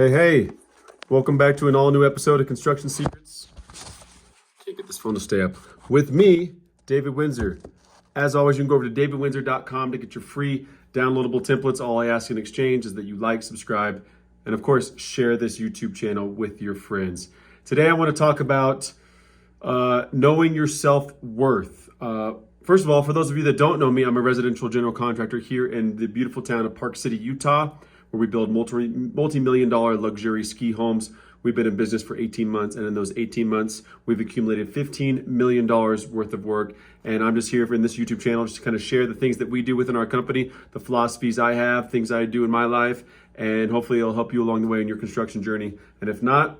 Hey, welcome back to an all new episode of Construction Secrets. Can't get this phone to stay up. With me, David Wintzer. As always, you can go over to davidwintzer.com to get your free downloadable templates. All I ask in exchange is that you like, subscribe, and of course, share this YouTube channel with your friends. Today, I want to talk about knowing your self-worth. First of all, for those of you that don't know me, I'm a residential general contractor here in the beautiful town of Park City, Utah, where we build multi-million dollar luxury ski homes. We've been in business for 18 months, and in those 18 months, we've accumulated $15 million worth of work. And I'm just here in this YouTube channel just to kind of share the things that we do within our company, the philosophies I have, things I do in my life, and hopefully it'll help you along the way in your construction journey. And if not,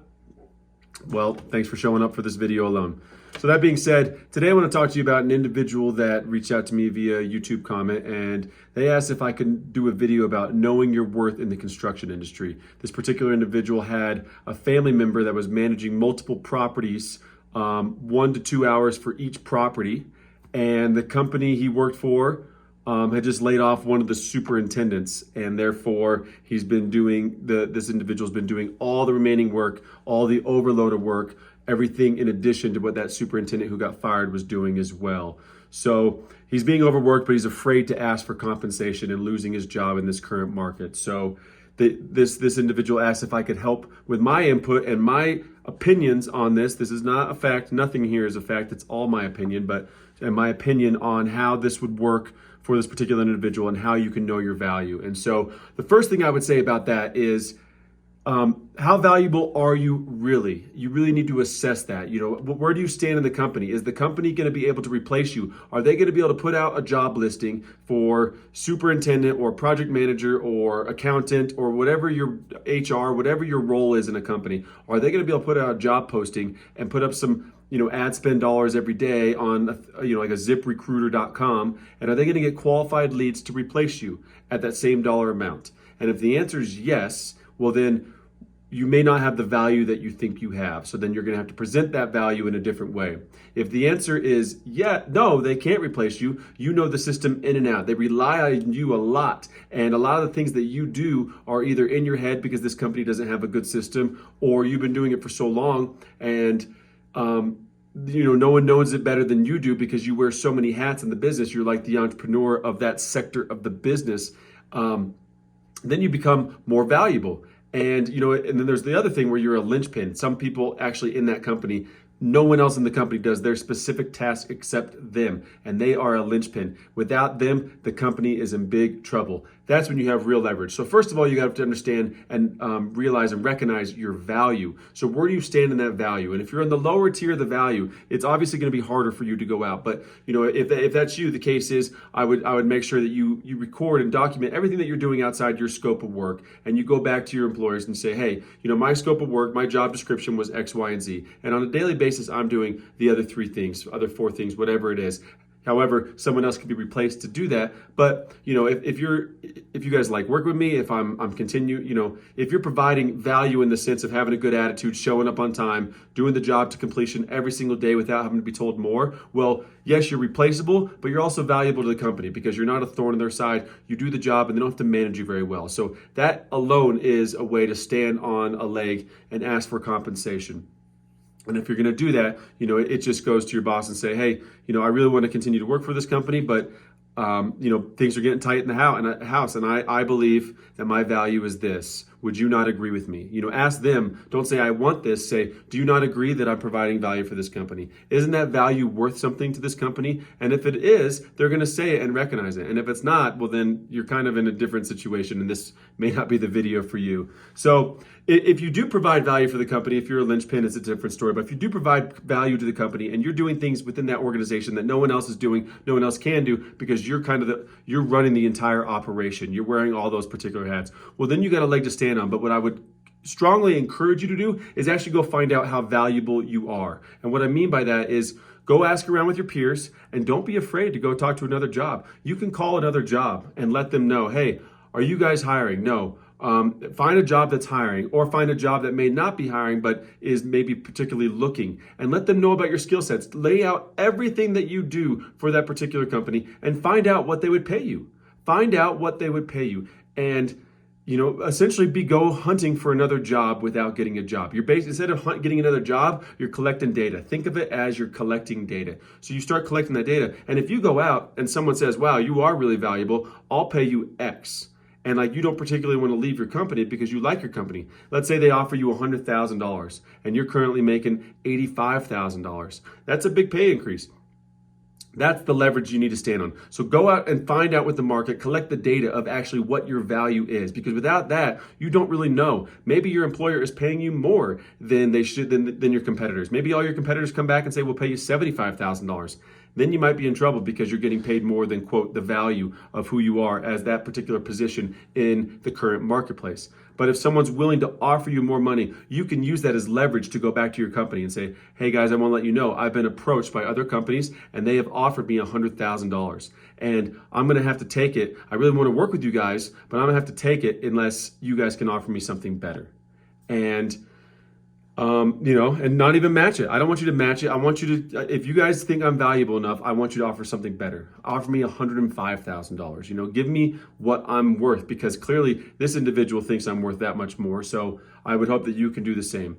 well, thanks for showing up for this video alone. So that being said, today I want to talk to you about an individual that reached out to me via YouTube comment, and they asked if I can do a video about knowing your worth in the construction industry. This particular individual had a family member that was managing multiple properties, 1 to 2 hours for each property, and the company he worked for had just laid off one of the superintendents, and therefore he's been doing this individual's been doing all the remaining work, all the overload of work, everything in addition to what that superintendent who got fired was doing as well. So he's being overworked, but he's afraid to ask for compensation and losing his job in this current market. So this individual asked if I could help with my input and my opinions on this. This is not a fact. Nothing here is a fact. It's all my opinion, and my opinion on how this would work for this particular individual and how you can know your value. And so the first thing I would say about that is, how valuable are you really? You really need to assess that. You know, where do you stand in the company? Is the company going to be able to replace you? Are they going to be able to put out a job listing for superintendent or project manager or accountant or whatever your HR, whatever your role is in a company? Are they going to be able to put out a job posting and put up some, ad spend dollars every day on, like a ziprecruiter.com? And are they going to get qualified leads to replace you at that same dollar amount? And if the answer is yes, well, then you may not have the value that you think you have. So then you're going to have to present that value in a different way. If the answer is no, they can't replace you. You know the system in and out. They rely on you a lot. And a lot of the things that you do are either in your head because this company doesn't have a good system, or you've been doing it for so long and no one knows it better than you do because you wear so many hats in the business. You're like the entrepreneur of that sector of the business. Then you become more valuable. And, and then there's the other thing where you're a linchpin. Some people actually in that company, no one else in the company does their specific task except them, and they are a linchpin. Without them, the company is in big trouble. That's when you have real leverage. So first of all, you have to understand and realize and recognize your value. So where do you stand in that value? And if you're in the lower tier of the value, it's obviously going to be harder for you to go out. But if that's you, the case is I would make sure that you record and document everything that you're doing outside your scope of work, and you go back to your employers and say, hey, my scope of work, my job description was X, Y, and Z, and on a daily basis, I'm doing the other 3 things, other 4 things, whatever it is. However, someone else can be replaced to do that. But if you guys like work with me, if if you're providing value in the sense of having a good attitude, showing up on time, doing the job to completion every single day without having to be told more, well, yes, you're replaceable, but you're also valuable to the company because you're not a thorn in their side. You do the job and they don't have to manage you very well. So that alone is a way to stand on a leg and ask for compensation. And if you're going to do that, it just goes to your boss and say, hey, I really want to continue to work for this company, but things are getting tight in the house, and I believe that my value is this. Would you not agree with me? Ask them. Don't say, I want this. Say, do you not agree that I'm providing value for this company? Isn't that value worth something to this company? And if it is, they're going to say it and recognize it. And if it's not, well, then you're kind of in a different situation, and this may not be the video for you. So if you do provide value for the company, if you're a linchpin, it's a different story. But if you do provide value to the company and you're doing things within that organization that no one else is doing, no one else can do, because you're you're running the entire operation, you're wearing all those particular hats, well, then you got a leg to stand on. But what I would strongly encourage you to do is actually go find out how valuable you are. And what I mean by that is go ask around with your peers, and don't be afraid to go talk to another job. You can call another job and let them know, hey, are you guys hiring? No. Find a job that's hiring, or find a job that may not be hiring but is maybe particularly looking, and let them know about your skill sets. Lay out everything that you do for that particular company and find out what they would pay you. Find out what they would pay you. And essentially go hunting for another job without getting a job. You're instead of getting another job, you're collecting data. Think of it as you're collecting data. So you start collecting that data. And if you go out and someone says, wow, you are really valuable, I'll pay you X. And like you don't particularly want to leave your company because you like your company. Let's say they offer you $100,000 and you're currently making $85,000. That's a big pay increase. That's the leverage you need to stand on. So go out and find out with the market, collect the data of actually what your value is, because without that, you don't really know. Maybe your employer is paying you more than they should than your competitors. Maybe all your competitors come back and say, we'll pay you $75,000. Then you might be in trouble because you're getting paid more than, quote, the value of who you are as that particular position in the current marketplace. But if someone's willing to offer you more money, you can use that as leverage to go back to your company and say, hey guys, I want to let you know I've been approached by other companies and they have offered me $100,000 and I'm going to have to take it. I really want to work with you guys, but I'm going to have to take it unless you guys can offer me something better. And and not even match it. I don't want you to match it. I want you to, if you guys think I'm valuable enough, I want you to offer something better. Offer me $105,000. Give me what I'm worth, because clearly this individual thinks I'm worth that much more. So I would hope that you can do the same.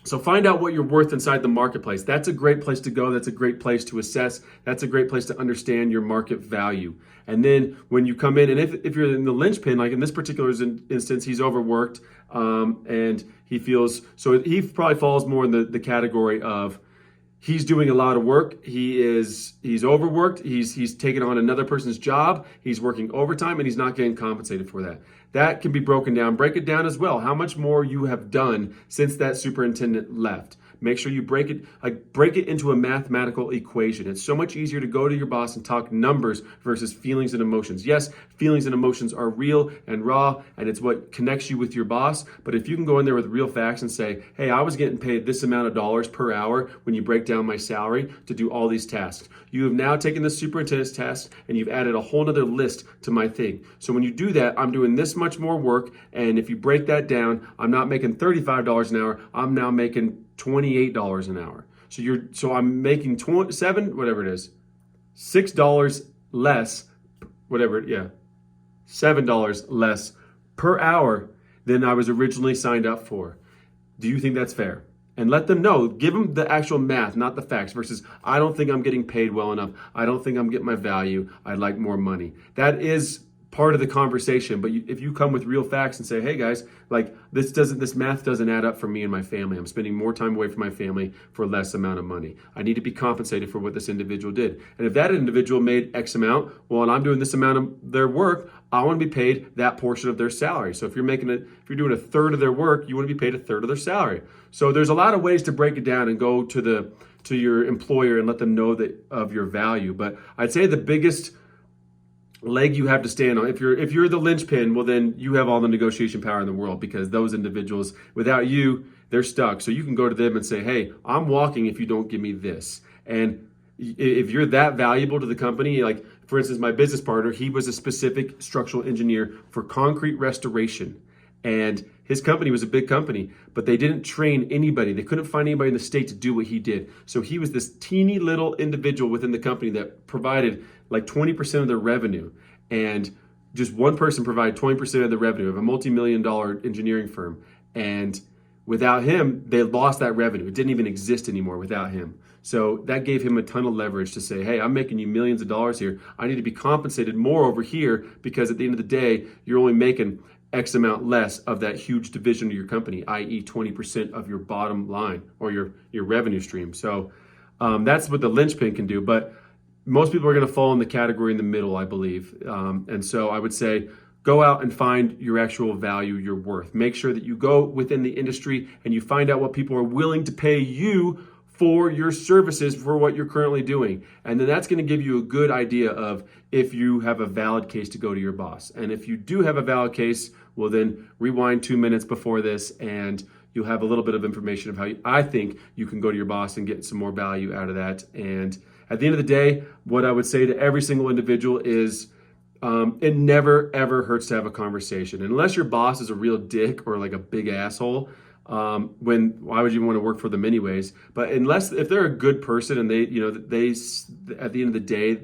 So find out what you're worth inside the marketplace. That's a great place to go. That's a great place to assess. That's a great place to understand your market value. And then when you come in, and if you're in the linchpin, like in this particular instance, he's overworked and he feels, so he probably falls more in the category of he's doing a lot of work. He's overworked. He's taking on another person's job. He's working overtime and he's not getting compensated for that. That can be broken down. Break it down as well. How much more you have done since that superintendent left. Make sure you break it into a mathematical equation. It's so much easier to go to your boss and talk numbers versus feelings and emotions. Yes, feelings and emotions are real and raw, and it's what connects you with your boss. But if you can go in there with real facts and say, hey, I was getting paid this amount of dollars per hour when you break down my salary to do all these tasks. You have now taken the superintendent's test and you've added a whole nother list to my thing. So when you do that, I'm doing this much more work. And if you break that down, I'm not making $35 an hour. I'm now making $28 an hour. So I'm making $6 less, $7 less per hour than I was originally signed up for. Do you think that's fair? And let them know, give them the actual math, not the facts, versus I don't think I'm getting paid well enough. I don't think I'm getting my value. I'd like more money. That is part of the conversation. But if you come with real facts and say, hey guys, like this math doesn't add up for me and my family. I'm spending more time away from my family for less amount of money. I need to be compensated for what this individual did. And if that individual made X amount, well, and I'm doing this amount of their work, I want to be paid that portion of their salary. So if you're doing a third of their work, you want to be paid a third of their salary. So there's a lot of ways to break it down and go to your employer and let them know of your value. But I'd say the biggest leg you have to stand on, if you're the linchpin, well then you have all the negotiation power in the world, because those individuals, without you, they're stuck. So you can go to them and say, hey, I'm walking if you don't give me this. And if you're that valuable to the company, like for instance, my business partner, he was a specific structural engineer for concrete restoration. And his company was a big company, but they didn't train anybody. They couldn't find anybody in the state to do what he did. So he was this teeny little individual within the company that provided like 20% of their revenue. And just one person provided 20% of the revenue of a multi-million-dollar engineering firm. And without him, they lost that revenue. It didn't even exist anymore without him. So that gave him a ton of leverage to say, hey, I'm making you millions of dollars here. I need to be compensated more over here, because at the end of the day, you're only making X amount less of that huge division of your company, i.e. 20% of your bottom line or your revenue stream. So that's what the linchpin can do. But most people are going to fall in the category in the middle, I believe. And so I would say, go out and find your actual value, your worth. Make sure that you go within the industry and you find out what people are willing to pay you for your services, for what you're currently doing. And then that's going to give you a good idea of if you have a valid case to go to your boss. And if you do have a valid case, well then rewind 2 minutes before this and you'll have a little bit of information of how I think you can go to your boss and get some more value out of that. And at the end of the day, what I would say to every single individual is, it never ever hurts to have a conversation. And unless your boss is a real dick or like a big asshole, why would you want to work for them anyways? But if they're a good person and they at the end of the day,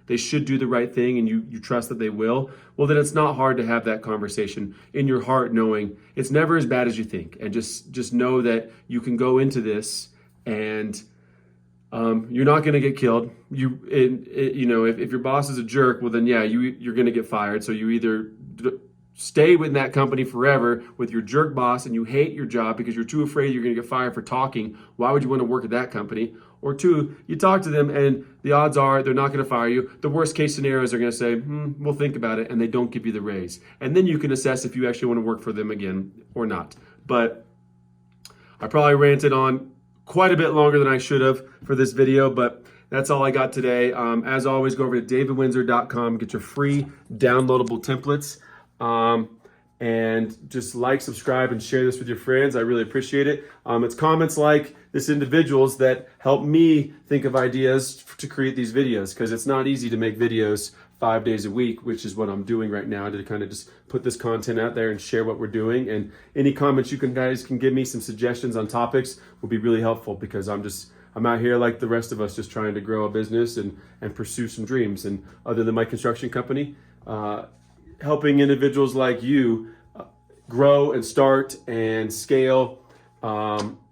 they should do the right thing and you trust that they will, well, then it's not hard to have that conversation in your heart, knowing it's never as bad as you think. And just know that you can go into this and you're not going to get killed. If your boss is a jerk, well, then yeah, you're going to get fired. So you either stay with that company forever with your jerk boss and you hate your job because you're too afraid you're going to get fired for talking. Why would you want to work at that company? Or two, you talk to them and the odds are they're not going to fire you. The worst case scenarios are going to say, we'll think about it, and they don't give you the raise. And then you can assess if you actually want to work for them again or not. But I probably ranted on quite a bit longer than I should have for this video, but that's all I got today. As always, go over to davidwintzer.com, get your free downloadable templates. And just like, subscribe, and share this with your friends. I really appreciate it. It's comments like this individual's that help me think of ideas to create these videos, because it's not easy to make videos 5 days a week, which is what I'm doing right now, to kind of just put this content out there and share what we're doing. And any comments you guys can give me, some suggestions on topics, will be really helpful, because I'm out here like the rest of us, just trying to grow a business and pursue some dreams. And other than my construction company, helping individuals like you grow and start and scale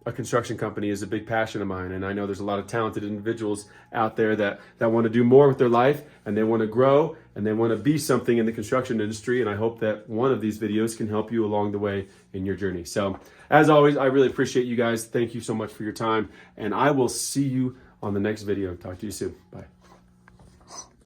a construction company is a big passion of mine. And I know there's a lot of talented individuals out there that want to do more with their life, and they want to grow, and they want to be something in the construction industry. And I hope that one of these videos can help you along the way in your journey. So as always, I really appreciate you guys. Thank you so much for your time, and I will see you on the next video. Talk to you soon. Bye.